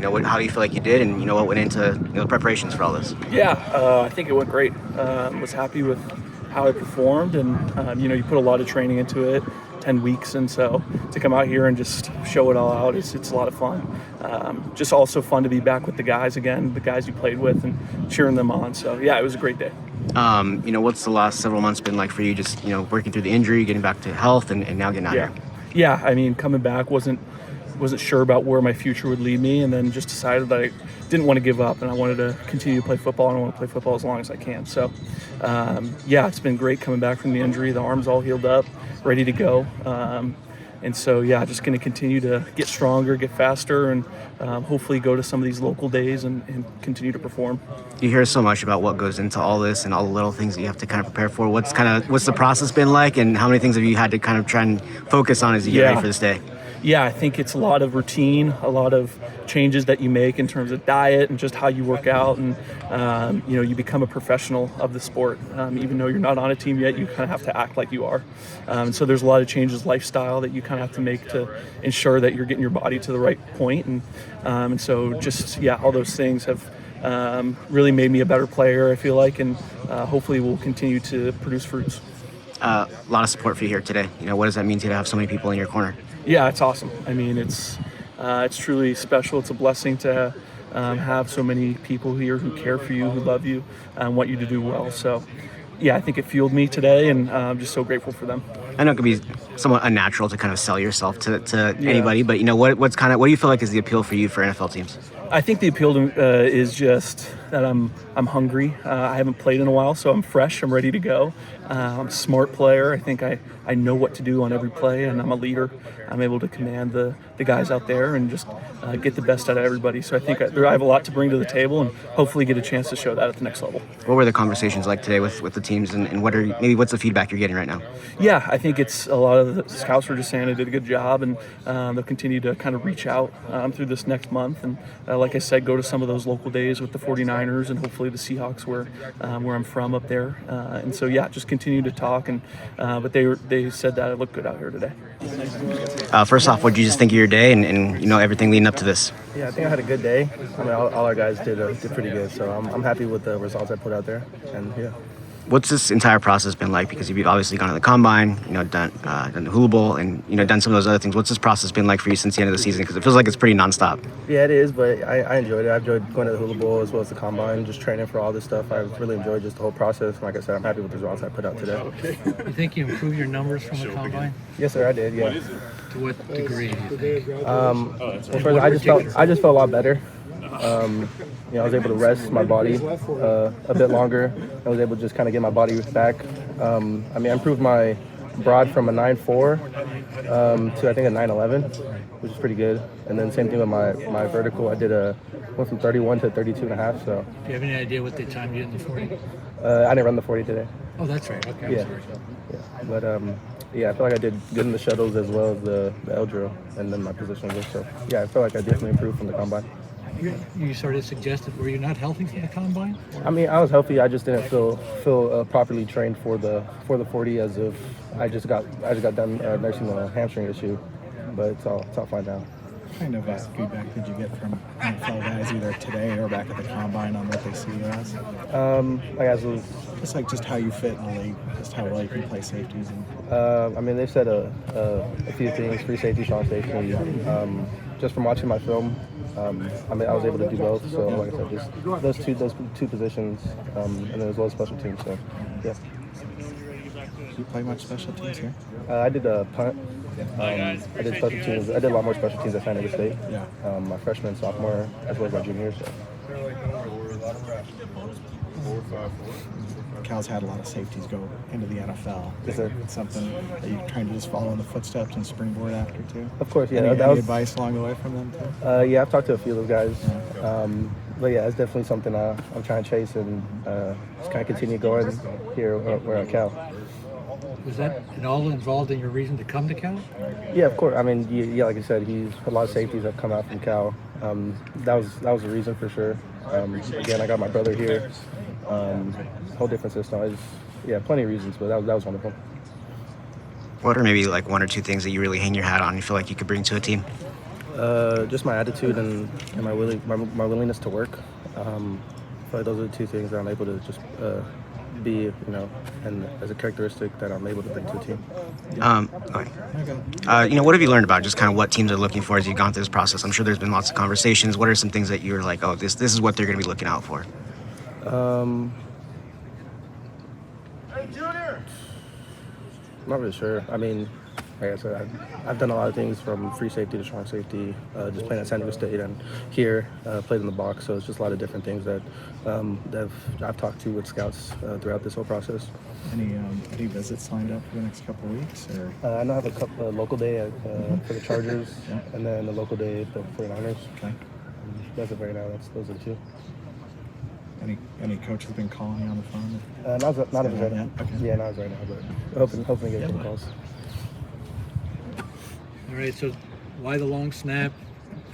how do you feel like you did, and what went into the preparations for all this? Yeah, I think it went great. Was happy with how I performed, and you put a lot of training into it, 10 weeks, and so to come out here and just show it all out, it's a lot of fun. Just also fun to be back with the guys again, the guys you played with, and cheering them on. So yeah, it was a great day. What's the last several months been like for you? Just working through the injury, getting back to health, and now getting out here. Yeah, I mean, coming back wasn't sure about where my future would lead me, and then just decided that I didn't want to give up, and I wanted to continue to play football, and I want to play football as long as I can. So, it's been great coming back from the injury. The arm's all healed up, ready to go. And so, just going to continue to get stronger, get faster, and hopefully go to some of these local days and continue to perform. You hear so much about what goes into all this and all the little things that you have to kind of prepare for. What's the process been like, and how many things have you had to kind of try and focus on as you get ready for this day? Yeah, I think it's a lot of routine, a lot of changes that you make in terms of diet and just how you work out, and you become a professional of the sport. Even though you're not on a team yet, you kind of have to act like you are. So there's a lot of changes, lifestyle, that you kind of have to make to ensure that you're getting your body to the right point. And so just all those things have really made me a better player, I feel like, and hopefully will continue to produce fruits. A lot of support for you here today. What does that mean to you to have so many people in your corner? Yeah, it's awesome. I mean, it's truly special. It's a blessing to have so many people here who care for you, who love you, and want you to do well. So, I think it fueled me today, and I'm just so grateful for them. I know it can be somewhat unnatural to kind of sell yourself to anybody, but what do you feel like is the appeal for you for NFL teams? I think the appeal is just that I'm hungry. I haven't played in a while, so I'm fresh. I'm ready to go. I'm a smart player. I think I know what to do on every play, and I'm a leader. I'm able to command the guys out there and just get the best out of everybody. So I think I have a lot to bring to the table, and hopefully get a chance to show that at the next level. What were the conversations like today with the teams, and what's the feedback you're getting right now? Yeah, I think it's a lot of the scouts were just saying I did a good job, and they'll continue to kind of reach out through this next month. And like I said, go to some of those local days with the 49ers and hopefully the Seahawks where I'm from up there. And so, just continue to talk. And but they said that I looked good out here today. First off, what did you just think of your day and everything leading up to this? Yeah, I think I had a good day. I mean, all our guys did pretty good. So I'm happy with the results I put out there. And What's this entire process been like? Because you've obviously gone to the combine, done the Hula Bowl, and done some of those other things. What's this process been like for you since the end of the season? Because it feels like it's pretty nonstop. Yeah, it is, but I enjoyed it. I enjoyed going to the Hula Bowl as well as the combine, just training for all this stuff. I really enjoyed just the whole process. Like I said, I'm happy with the results I put out today. You think you improved your numbers from the combine? Yes, sir, I did. Yeah. To what degree do you think? Well, first, I just felt a lot better. I was able to rest my body a bit longer. I was able to just kind of get my body back. I improved my broad from a 9.4 to I think a 9.11, which is pretty good. And then same thing with my vertical. I went from 31 to 32.5. So. Do you have any idea what they timed you in the 40? I didn't run the 40 today. Oh, that's right. Okay. Yeah. But I feel like I did good in the shuttles as well as the L drill and then my position was. So I feel like I definitely improved from the combine. You sort of suggested, were you not healthy from the combine? I mean, I was healthy. I just didn't feel properly trained for the 40, as if I just got done nursing a hamstring issue, but it's all fine now. What kind of feedback did you get from NFL guys either today or back at the combine on what they see you as? Just how you fit in the league, just how well you can play safeties. They said a few things: free safety, strong safety. Just from watching my film, I was able to do both. So, like I said, just those two positions, and then as well as special teams. So, yeah. Did you play much special teams here? I did a punt. I did special teams. I did a lot more special teams at San Diego State. Yeah. My freshman, sophomore, as well as my junior. So. Cal's had a lot of safeties go into the NFL. Yes, sir. It's something that you're trying to just follow in the footsteps and springboard after too. Of course, yeah. Any advice along the way from them too? I've talked to a few of those guys. But it's definitely something I'm trying to chase and just kind of continue going here where at Cal. Was that at all involved in your reason to come to Cal? Yeah, of course. Like I said, a lot of safeties have come out from Cal. That was the reason for sure. Again, I got my brother here. Whole different system. Plenty of reasons, but that was wonderful. What are maybe like one or two things that you really hang your hat on and you feel like you could bring to a team? Just my attitude and my willingness to work. I feel like those are the two things that I'm able to just be, and as a characteristic that I'm able to bring to a team. Okay. What have you learned about just kind of what teams are looking for as you've gone through this process? I'm sure there's been lots of conversations. What are some things that you're like, oh, this is what they're going to be looking out for? Not really sure. I mean, like I said, I've done a lot of things from free safety to strong safety, just playing at San Diego State and here, played in the box. So it's just a lot of different things that I've talked to with scouts throughout this whole process. Any visits lined up for the next couple of weeks? Or I know I have a local day for the Chargers, Yeah. and then a local day for the 49ers. okay. As of right now, those are the two. Any coaches been calling you on the phone? Not as of right now. Yeah, okay. Yeah, not as right now, but hoping to get some calls. All right, so why the long snap?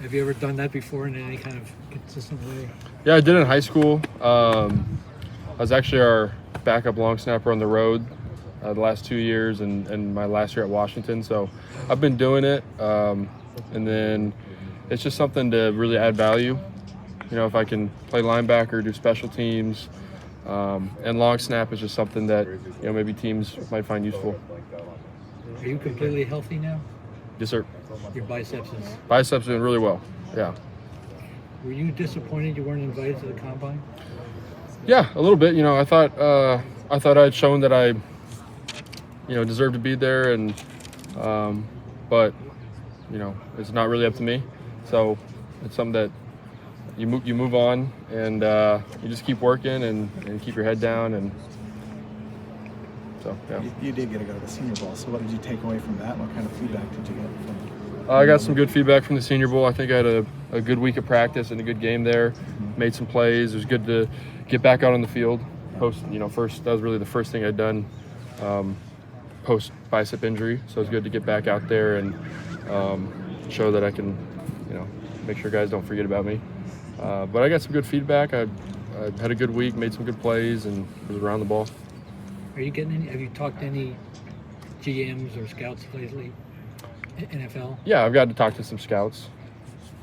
Have you ever done that before in any kind of consistent way? Yeah, I did in high school. I was actually our backup long snapper on the road the last 2 years and my last year at Washington. So I've been doing it. And then it's just something to really add value. If I can play linebacker, do special teams, and long snap is just something that, maybe teams might find useful. Are you completely healthy now? Yes, sir. Your biceps is. Biceps doing really well. Yeah. Were you disappointed you weren't invited to the combine? Yeah, a little bit. I thought I'd shown that I, deserved to be there, and but it's not really up to me. So it's something that you move on, and you just keep working and keep your head down, and so yeah. You did get to go to the Senior Bowl, so what did you take away from that? What kind of feedback did you get from I got some good feedback from the Senior Bowl. I think I had a good week of practice and a good game there. Made some plays. It was good to get back out on the field. First that was really the first thing I'd done post bicep injury. So it was good to get back out there and show that I can, make sure guys don't forget about me. But I got some good feedback. I had a good week, made some good plays, and was around the ball. Are you getting any? Have you talked to any GMs or scouts lately? NFL? Yeah, I've got to talk to some scouts.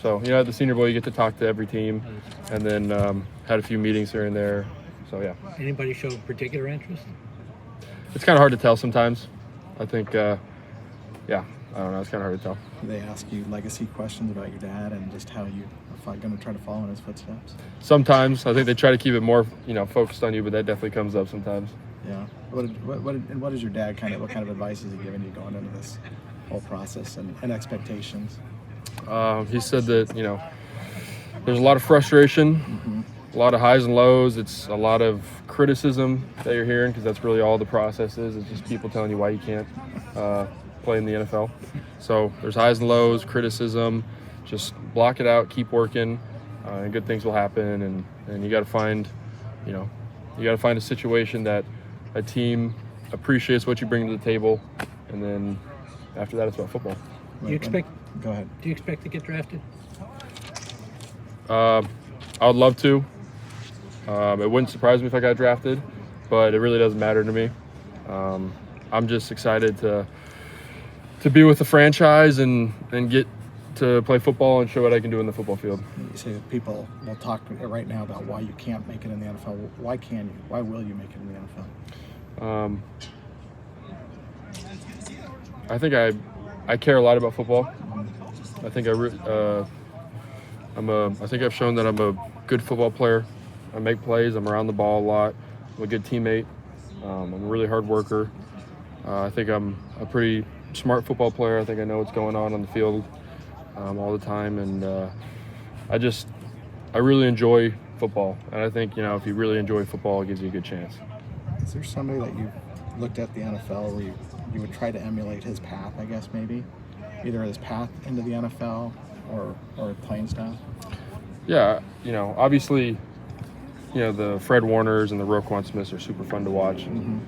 So, at the Senior Bowl, you get to talk to every team, and then had a few meetings here and there. So, yeah. Anybody show particular interest? It's kind of hard to tell sometimes. I think, I don't know. It's kind of hard to tell. Do they ask you legacy questions about your dad and just how you are going to try to follow in his footsteps? Sometimes. I think they try to keep it more, focused on you, but that definitely comes up sometimes. Yeah. What is your dad what kind of advice has he given you going into this whole process and expectations? He said that, there's a lot of frustration, a lot of highs and lows. It's a lot of criticism that you're hearing, because that's really all the process is. It's just people telling you why you can't play in the NFL. So there's highs and lows, criticism. Just block it out, keep working, and good things will happen. And you got to find, a situation that a team appreciates what you bring to the table, and then after that, it's about football. Go ahead. Do you expect to get drafted? I would love to. It wouldn't surprise me if I got drafted, but it really doesn't matter to me. I'm just excited to be with the franchise and get to play football and show what I can do in the football field. You say that people will talk right now about why you can't make it in the NFL. Why can you? Why will you make it in the NFL? I think I care a lot about football. I think I think I've shown that I'm a good football player. I make plays. I'm around the ball a lot. I'm a good teammate. I'm a really hard worker. I think I'm a pretty smart football player. I think I know what's going on the field all the time, and I really enjoy football. And I think if you really enjoy football, it gives you a good chance. Is there somebody that you looked at the NFL where you would try to emulate his path? I guess maybe either his path into the NFL or playing style. Yeah, obviously, the Fred Warners and the Roquan Smiths are super fun to watch and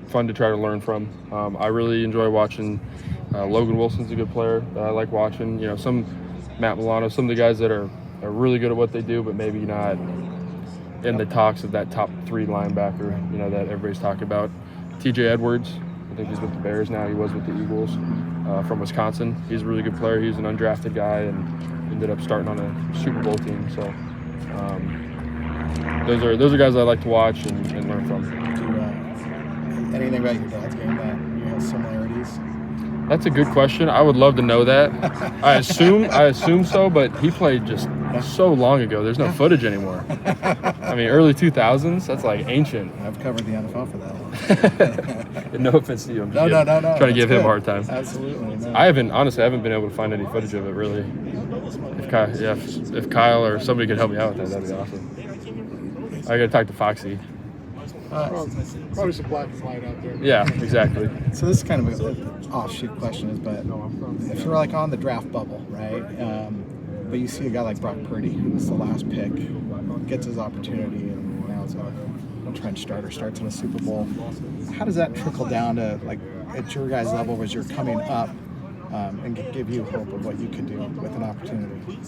fun to try to learn from. I really enjoy watching. Logan Wilson's a good player that I like watching. Some Matt Milano, some of the guys that are really good at what they do, but maybe not in the talks of that top 3 linebacker, that everybody's talking about. TJ Edwards, I think he's with the Bears now. He was with the Eagles. from Wisconsin. He's a really good player. He's an undrafted guy and ended up starting on a Super Bowl team. So those are guys I like to watch and learn from. Anything about your dad's game that you have similarities? That's a good question. I would love to know that. I assume so, but he played just so long ago. There's no footage anymore. I mean, early 2000s, that's like ancient. I've covered the NFL for that long. No offense to you. I'm just No. trying to give him a hard time. Absolutely. No. I haven't been able to find any footage of it really. If Kyle or somebody could help me out with that, that'd be awesome. I gotta talk to Foxy. Probably some black and white out there. Yeah, exactly. So this is kind of an offshoot question, but if you're like on the draft bubble, right? But you see a guy like Brock Purdy, who's the last pick, gets his opportunity, and now is a trench starter, starts in a Super Bowl. How does that trickle down to, like, at your guys' level as you're coming up, and give you hope of what you could do with an opportunity?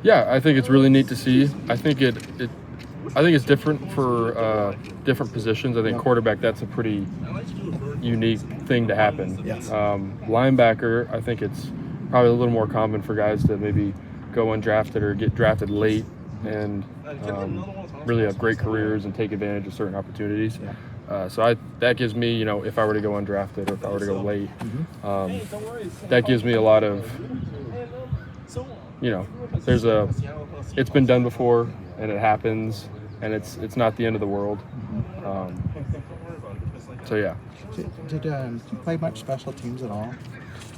Yeah, I think it's really neat to see. I think it's different for different positions. I think quarterback, that's a pretty unique thing to happen. Yes. Linebacker, I think it's probably a little more common for guys to maybe go undrafted or get drafted late and really have great careers and take advantage of certain opportunities. Yeah. So that gives me, if I were to go undrafted or if I were to go late, that gives me a lot of, it's been done before and it happens and it's not the end of the world. So yeah. Did you play much special teams at all?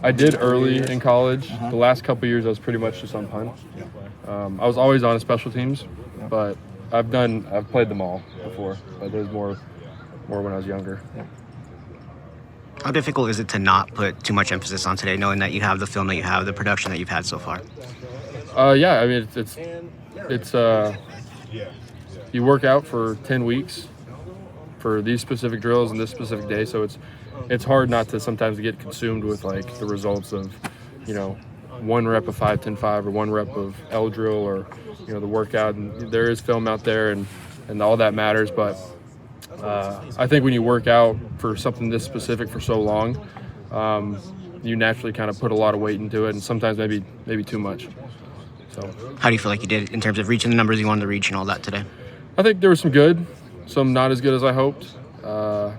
I did early in college. The last couple of years I was pretty much just on punt. I was always on special teams, but I've played them all before, but there's more when I was younger. How difficult is it to not put too much emphasis on today, knowing that you have the film that you have, the production that you've had so far? Yeah, I mean, it's you work out for 10 weeks for these specific drills and this specific day, so it's hard not to sometimes get consumed with like the results of, 1 rep of 5-10-5 or 1 rep of L drill or, the workout. And there is film out there and all that matters, but I think when you work out for something this specific for so long, you naturally kind of put a lot of weight into it, and sometimes maybe too much. So, how do you feel like you did in terms of reaching the numbers you wanted to reach and all that today? I think there was some good, some not as good as I hoped. I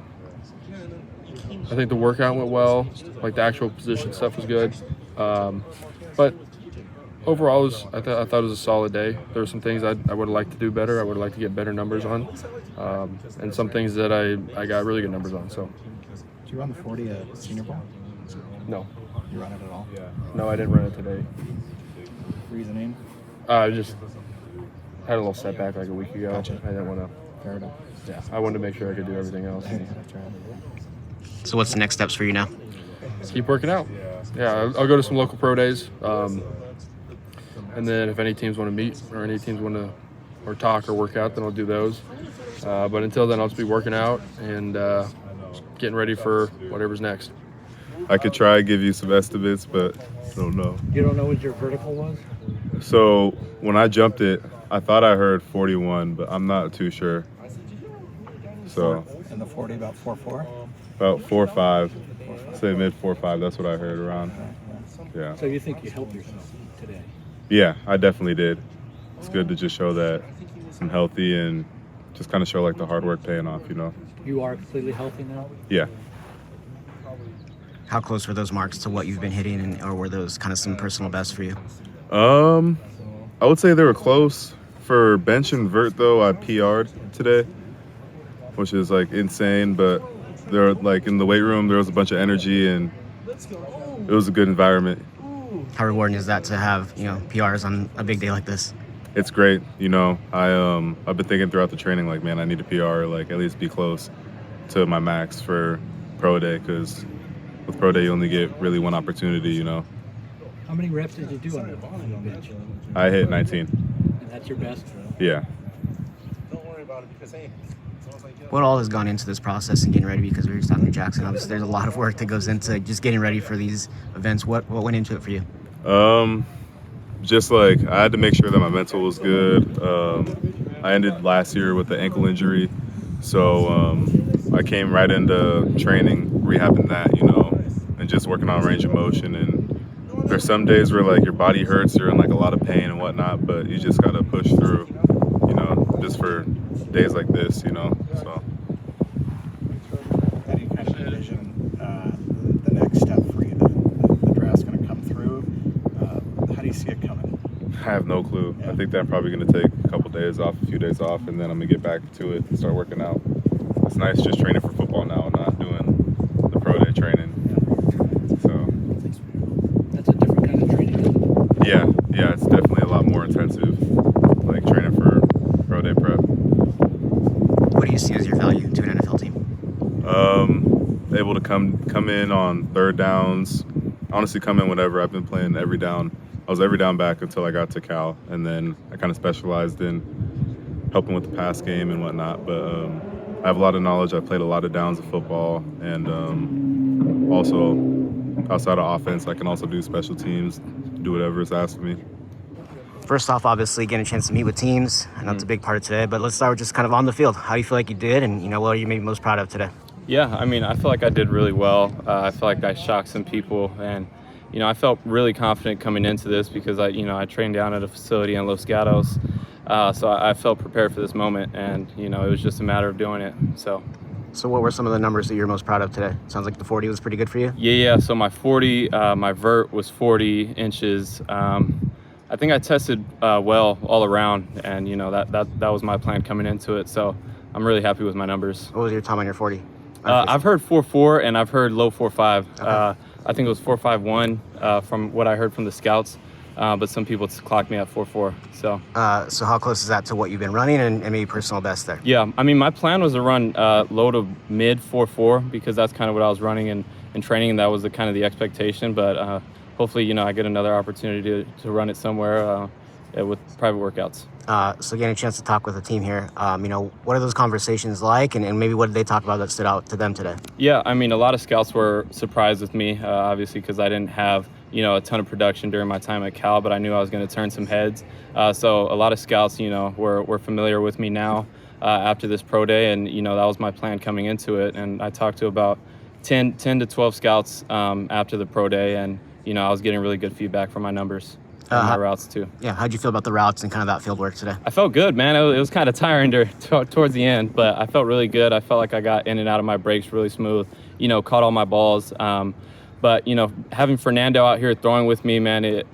think the workout went well, like the actual position stuff was good. But overall, I thought it was a solid day. There were some things I would have liked to do better. I would have liked to get better numbers on, and some things that I got really good numbers on. So, Did you run the 40 at Senior Bowl? No. You run it at all? No, I didn't run it today. Reasoning? I just had a little setback like a week ago. Gotcha. I didn't want to. Fair enough. Yeah, I wanted to make sure I could do everything else. That's right. So what's the next steps for you now? Keep working out. Yeah, I'll go to some local pro days. And then if any teams want to meet or any teams want to or talk or work out, then I'll do those. But until then, I'll just be working out and getting ready for whatever's next. I could try to give you some estimates, but I don't know. You don't know what your vertical was? So when I jumped it, I thought I heard 41, but I'm not too sure. So And the 40 about 4.4? about 4.5, say mid 4.5. That's what I heard around. Yeah. So you think you helped yourself today? Yeah, I definitely did. It's good to just show that I'm healthy and just kind of show like the hard work paying off, You are completely healthy now? Yeah. How close were those marks to what you've been hitting, or were those kind of some personal bests for you? I would say they were close. For bench and vert though, I PR'd today, which is like insane, but there, like in the weight room, there was a bunch of energy and it was a good environment. How rewarding is that to have, PRs on a big day like this? It's great. I've been thinking throughout the training, like, man, I need a PR, like at least be close to my max for pro day, because with pro day, you only get really one opportunity, How many reps did you do on the bench? I hit 19. And that's your best? Yeah. What all has gone into this process and getting ready? Because we were just talking to Jackson. Obviously, there's a lot of work that goes into just getting ready for these events. What went into it for you? Just like I had to make sure that my mental was good. I ended last year with an ankle injury, so I came right into training, rehabbing that, and just working on range of motion. And there's some days where like your body hurts, you're in like a lot of pain and whatnot, but you just gotta push through, just for days like this, so. How do you kind of envision the next step for you? The draft's going to come through. How do you see it coming? I have no clue. Yeah. I think that I'm probably going to take a few days off, and then I'm going to get back to it and start working out. It's nice just training for football now and not doing the pro day training. So. That's a different kind of training. Yeah, it's definitely a lot more intensive, like training for pro day prep. What do you see as your value to an NFL team? Able to come in on third downs. Honestly, come in whenever. I've been playing every down. I was every down back until I got to Cal, and then I kind of specialized in helping with the pass game and whatnot. But I have a lot of knowledge. I played a lot of downs of football, and also outside of offense, I can also do special teams, do whatever is asked of me. First off, obviously, getting a chance to meet with teams. I know it's a big part of today, but let's start with just kind of on the field. How do you feel like you did, and what are you maybe most proud of today? Yeah, I mean, I feel like I did really well. I feel like I shocked some people, and I felt really confident coming into this because I trained down at a facility in Los Gatos, so I felt prepared for this moment, and it was just a matter of doing it. So what were some of the numbers that you're most proud of today? Sounds like the 40 was pretty good for you. Yeah. So my 40, my vert was 40 inches. I think I tested well all around, and that was my plan coming into it. So I'm really happy with my numbers. What was your time on your 40? I've heard 4.4 and I've heard low 4.5. Okay. I think it was 4.51 from what I heard from the scouts, but some people clocked me at 4.4. So how close is that to what you've been running and maybe personal best there? Yeah, I mean, my plan was to run low to mid 4.4 because that's kind of what I was running in training, and that was kind of the expectation. But hopefully, I get another opportunity to run it somewhere with private workouts. So getting a chance to talk with the team here, what are those conversations like, and maybe what did they talk about that stood out to them today? Yeah, I mean, a lot of scouts were surprised with me, obviously, because I didn't have, a ton of production during my time at Cal, but I knew I was going to turn some heads. So a lot of scouts, were familiar with me now after this pro day, and, that was my plan coming into it. And I talked to about 10 to 12 scouts after the pro day, and, I was getting really good feedback from my numbers. My routes too. Yeah, how'd you feel about the routes and kind of that field work today? I felt good, man. It was kind of tiring towards the end, but I felt really good. I felt like I got in and out of my breaks really smooth, caught all my balls. But, having Fernando out here throwing with me, man, it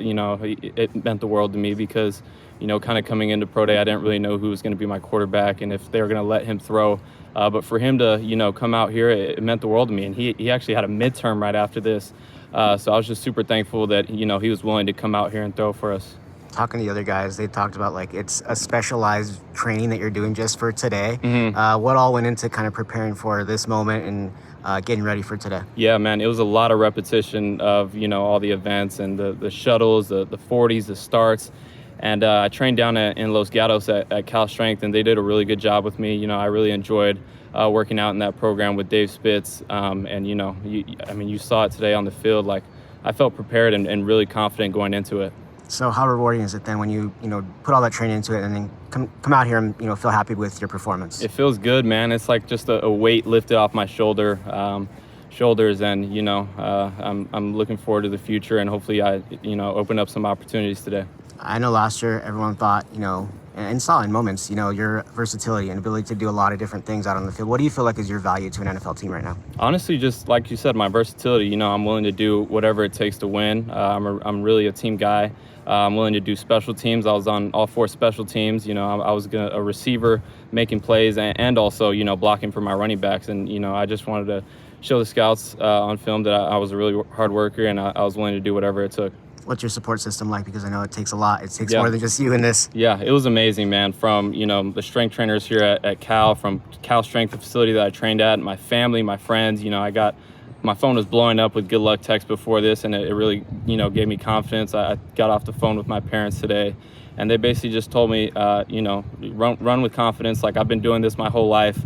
meant the world to me because, kind of coming into pro day, I didn't really know who was going to be my quarterback and if they were going to let him throw. But for him to, come out here, it meant the world to me. And he actually had a midterm right after this. So I was just super thankful that, he was willing to come out here and throw for us. Talking to the other guys, they talked about it's a specialized training that you're doing just for today. Mm-hmm. What all went into kind of preparing for this moment and getting ready for today? Yeah, man, it was a lot of repetition of, all the events and the shuttles, the 40s, the starts. And I trained down in Los Gatos at Cal Strength, and they did a really good job with me. I really enjoyed working out in that program with Dave Spitz. And, you saw it today on the field. I felt prepared and really confident going into it. So how rewarding is it then when you put all that training into it and then come out here and feel happy with your performance? It feels good, man. It's like just a weight lifted off my shoulders, and I'm looking forward to the future, and hopefully I open up some opportunities today. I know last year everyone thought and saw in moments your versatility and ability to do a lot of different things out on the field. What do you feel like is your value to an NFL team right now? Honestly, just like you said, my versatility. I'm willing to do whatever it takes to win. I'm really a team guy. I'm willing to do special teams. I was on all 4 special teams. I was a receiver making plays and also, blocking for my running backs. And, I just wanted to show the scouts on film that I was a really hard worker and I was willing to do whatever it took. What's your support system like? Because I know it takes a lot. It takes more than just you in this. Yeah, it was amazing, man. From, the strength trainers here at Cal, from Cal Strength, the facility that I trained at, my family, my friends, my phone was blowing up with good luck texts before this, and it really, gave me confidence. I got off the phone with my parents today, and they basically just told me, run with confidence. I've been doing this my whole life.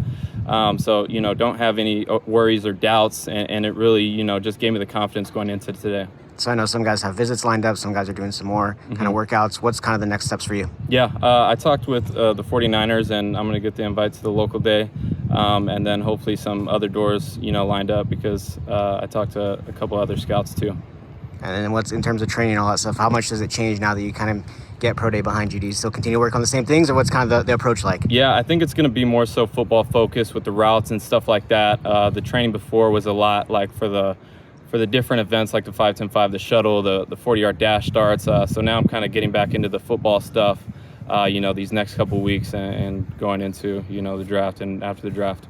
So, don't have any worries or doubts. And it really, just gave me the confidence going into today. So I know some guys have visits lined up. Some guys are doing some more kind of workouts. What's kind of the next steps for you? Yeah, I talked with the 49ers, and I'm going to get the invite to the local day. and then hopefully some other doors, lined up because I talked to a couple other scouts too. And then what's in terms of training and all that stuff, how much does it change now that you kind of get pro day behind you? Do you still continue to work on the same things, or what's kind of the approach like? Yeah, I think it's going to be more so football focused with the routes and stuff like that. The training before was a lot like for the different events like the 5-10-5, the shuttle, the 40-yard dash starts. So now I'm kind of getting back into the football stuff, these next couple weeks and going into, the draft and after the draft.